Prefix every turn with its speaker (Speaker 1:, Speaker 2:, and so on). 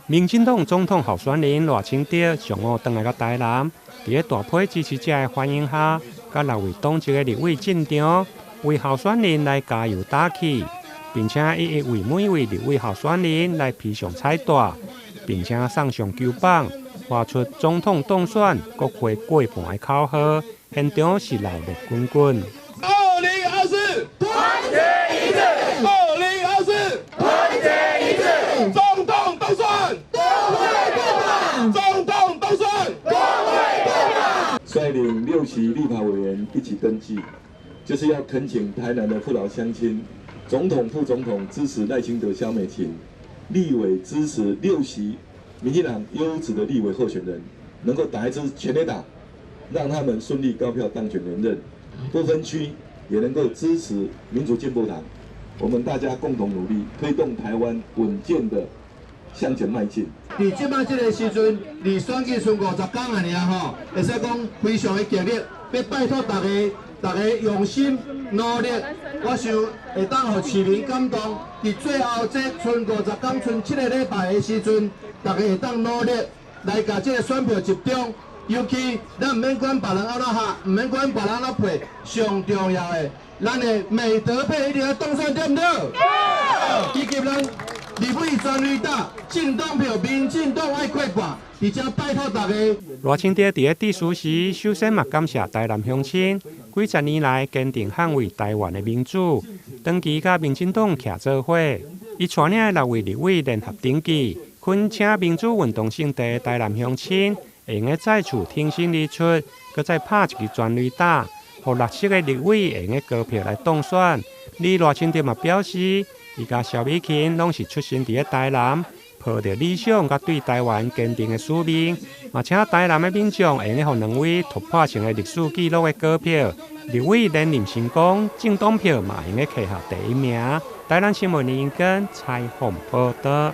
Speaker 1: 民进党总统候选人赖清德上午回来到台南，在大批支持者的欢迎下，甲6位党籍的立委进场，为候选人来加油打气，并且一一为每位立委候选人来披上彩带，并且送上球棒，发出总统当选、国会过半的口号，现场是热烈滚滚。
Speaker 2: 2024团结一致，2024团结一致，总统当选，国会过半，总统当选，国会过半。
Speaker 3: 率领6席立法委员一起登记，就是要恳请台南的父老乡亲，总统、副总统支持赖清德、萧美琴，立委支持6席民进党优质的立委候选人，能够打一支全垒打，让他们顺利高票当选连任，不分区也能够支持民主进步党，我们大家共同努力，推动台湾稳健的向前迈进。
Speaker 4: 伫即摆这个时阵，离选举剩50天啊，尔吼，会使讲非常的激烈，要拜托大家用心努力，我想会当互市民感动。伫最后这剩50天，剩7个礼拜的时阵，大家会当努力来甲这个选票集中。尤其咱唔免管别人安怎下，唔免管别人安怎配，上重要的，咱的美德配一定要当选，对唔对？以及咱立委全力打，进党票，民进党爱过半，而且拜托大家。
Speaker 1: 赖清德伫致辞时，首先嘛感谢台南乡亲几十年来坚定捍卫台湾的民主，长期甲民进党徛做伙。伊带领6位立委联合登记，恳请民主运动圣地台南乡亲会用再次挺身而出，搁再拍一支全垒打，互60个立委会用高票来当选。而赖清德嘛表示，伊甲萧美琴拢是出身伫台南，抱着理想甲对台湾坚定的使命，嘛请台南的民众会用互2位突破性的历史纪录的高票，立委连任成功，政党票嘛用摕下第1名。台南新闻林根采访报道。